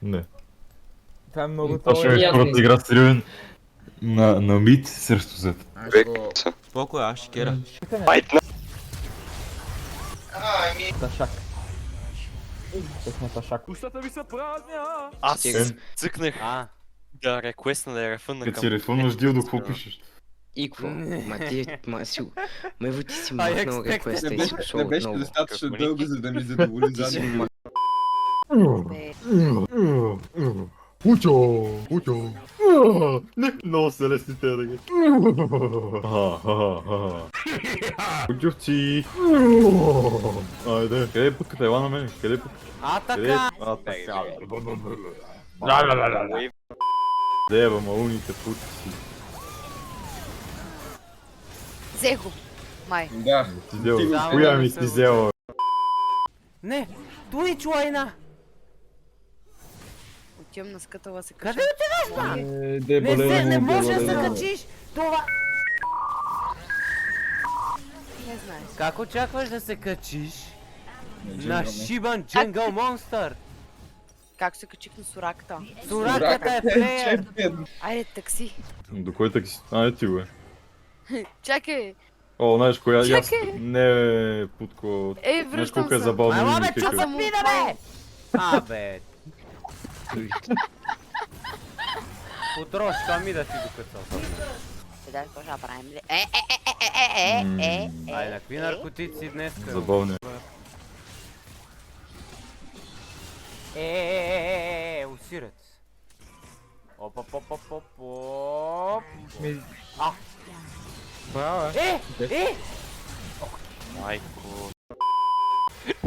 Не. Това е много Това ще е хората игра с Ривен на мид срещу Зет. Колко е, аз ще кера. Ташак. Техна ташак. Устата ми са празня! Аз цъкнах да реквестна да я рефънна Като към... си рефънваш дилдо, какво пишеш? И какво? Ма ти, Мево ти си махнал реквеста и си пошъл Не беше отново. достатъчно дълго, за да ми задоволи Ти си задния. Пучо! Не, много са лесни те да ги. Пучовци! Айде, къде е пътката? Ела на мен, къде е пътката? Атака! Атака! Дева, малуните путци. Взех го. Май. Да. Ти взела, коя ми си взела? Не! Твич лайна! Отивам на скътала се кача. Къде отиваш, ба? Не може да се качиш! Това... Не знаеш. Как очакваш да се качиш на шибан дженгъл монстър? Как се качих на сураката? Сураката е плеер! Айде, такси. До кой таки си? А, ти го е. Чакай. О, знаеш коя? Чакай. Не, Путко. Ей, Знаеш връщам колко е се. забавно. Ела бе, и чака такъв. ми да бе! Абе! Потрошка ми да си докъсал. Да, какво ще правим? Айде, какви наркотици днес? Забавно е. Усирец. Оп, оп, оп, оп, оп, оп. Майко...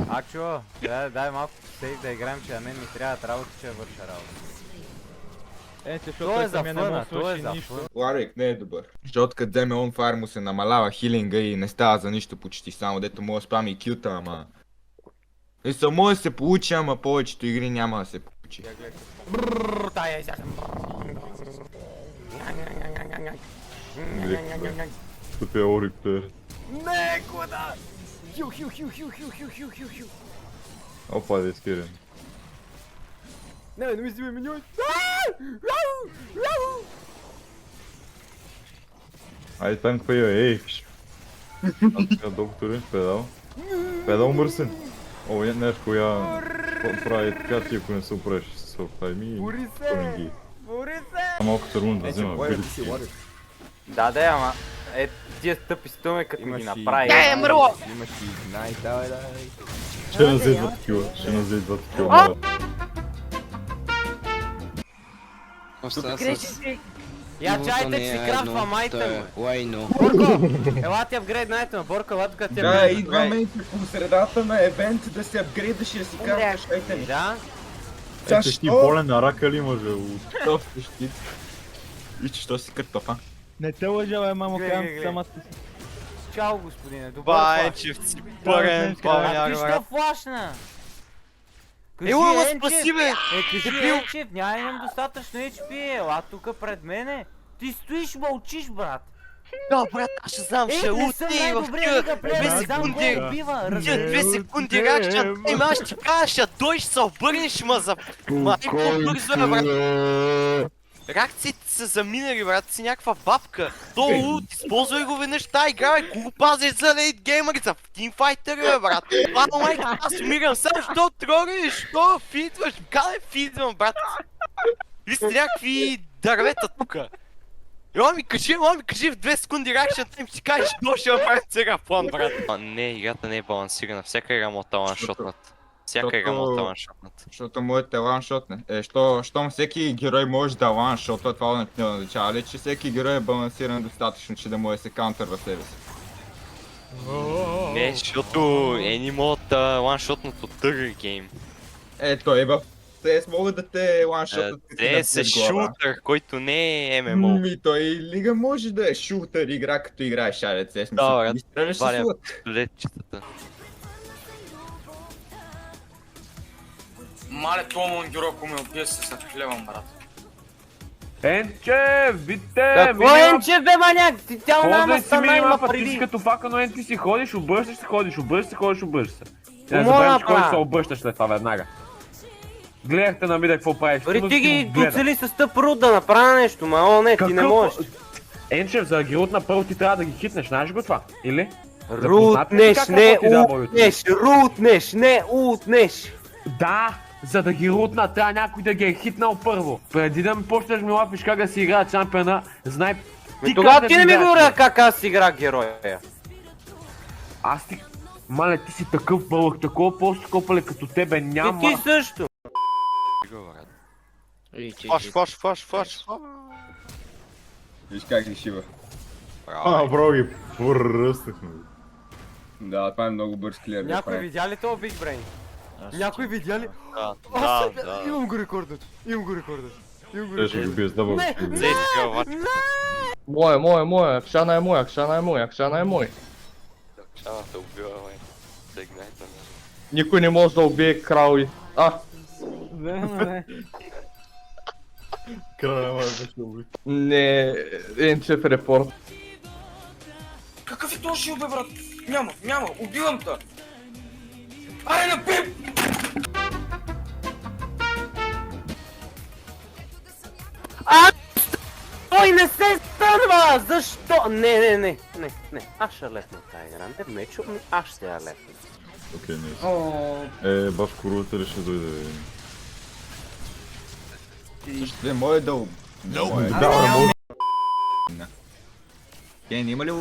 Акчо, дай малко сейф да играем, че на мен ми трябват работа, че я върша работа. Той е за фъна, той е за фъна. Ларик не е добър. Защото като вземе он фаер му се намалява хилинга и не става за нищо почти, само дето може да спами и кюта, ама... И само да се получи, ама повечето игри няма да се получи. Тук е Орик плеер. Не, куда? Опа, да изкирен. Не, не ми взимай миньой. Айде там какво е, ей, пиш. А така, докторе, педал. Педал мърсен. О, не знаеш коя прави така, ти ако не се оправиш с оправи. Бори се! Бори се! Малко търмун да взема, види си. Да, ама тия тъпи стъме като ги направи. Тя е мръла! Имаш и знай, давай. Ще назе два такива, ще назе два такива. Греши. Я чайте, че си крафтва майта му. Лайно. Борко, ела ти апгрейднайте ме, Борко, ела тук ти Да, апгрейднайте. идваме по средата на евент да се апгрейдаш и да си караш айтеми. Да? Ето ти болен на рака ли имаш, бе? Що щит? Виж, що си картофа? Не те лъжа, бе, мамо, Гледай, казвам гледай. сама. Чао, господине, добър Байчевци, пълен Ти пълняк, що флашна? Кажи, Ела, ма Енчев. спаси, бе! Кажи, Енчев, няма имам достатъчно HP, ела тука пред мене. Ти стоиш, мълчиш, брат. Да, брат, аз ще знам, ще Не съм лутни в най-добрия лига тия плеер, 2 не знам кой секунди. убива, Тия 2 секунди реакшън тайм, аз ще кажа, ще дойш, се обърнеш, ма за... Майко, бързо е, брат. Реакциите са заминали, брат, си някаква бабка. Долу, използвай го веднъж тази игра, бе, го пазиш за лейт геймър, за тимфайтър, бе, брат. Ладно, майка, аз умирам сам, що тролиш, що фидваш, къде фидвам, брат? Ви сте някакви дървета тука. Ела ми кажи в 2 секунди реакшън тайм, ще кажеш, що ще направим сега план, брат. Не, играта не е балансирана, всяка игра му таланшотнат. Всяка игра му таланшотнат. Защото моят е ланшотне. Щом всеки герой може да ланшотва, това не означава ли, че всеки герой е балансиран достатъчно, че да може да се каунтърва себе си. Не, защото ени могат да ланшотнат от търги гейм. Той е в CS могат да те ланшотват. Те са шутър, който не е ММО. Той лига може да е шутър игра, като играеш шарец. Да, брат, Изстреляш валя. с лък. Летчетата. Мале, това мундюр, ако ме убие, се заклевам, брат. Енчев, бите! Какво Енчев, бе, маняк? Тя Ползвай си минимапа, преди. ти си като фака, но ти си ходиш, обръщаш се. Не Мога забравяш да кой правя. се обръщаш след това веднага. Гледахте на мида какво правиш. Дори Тимов ти си ги го гледа. доцели с тъп руд да направя нещо, ма о не, ти не Какъв- можеш. Енчев, за да ги рутна първо ти трябва да ги хитнеш, знаеш го това? Или? Рутнеш, как не работи W? утнеш, рутнеш, не утнеш. Да, за да ги рутна, трябва някой да ги е хитнал първо. Преди да ми почнеш ми лапиш как да си играя чампиона, знай... Тогава ти не ми играеш. говоря как аз си игра героя. Аз ти... Мале, ти си такъв бълък, такова просто копале като тебе И няма. ти също. Фош. Виж как ги шива. Бро ги пръстахме. Да, това е много бърз клиер. Някой видя ли това Big Brain? Някой видя ли? Да. Имам го рекордът. Те ще го бие с дъбъл. Мое, акшана е мой. Шаната убива, май. Сегнайте ме. Никой не може да убие крал. Края май беше убит. Не, Енчев репорт. Какъв е този шил, бе, брат? Няма, убивам те! Айде на пип! Ой, не се стърва! Защо? Не. Аз ще лепна тази игра. Не мечо, аз ще я лепна. Окей, не. Башко Рутер ще дойде. Също е мое да... Да, Кен, има ли...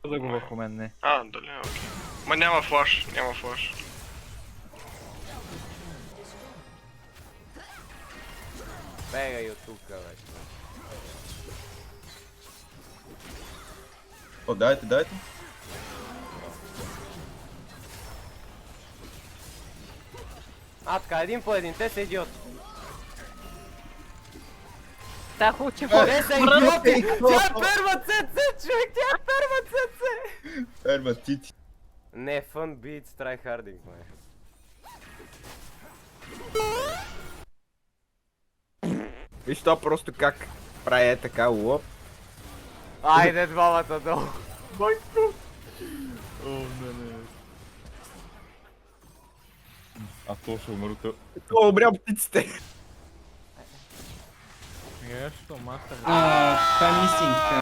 Да го върху мен, не. Дали, окей. Ма няма флаш. Бегай от тук, вече. О, дайте. Така, един по един, те са идиоти. Та хуче. Те са идиоти! Тя е първа ЦЦ, човек, тя е първа ЦЦ! Ерба, тити. Не, fun beats, tryharding, май. Виж това просто как прави е така лоп. Айде двамата долу. А то ще умру. Това обря птиците. Това е мисинг.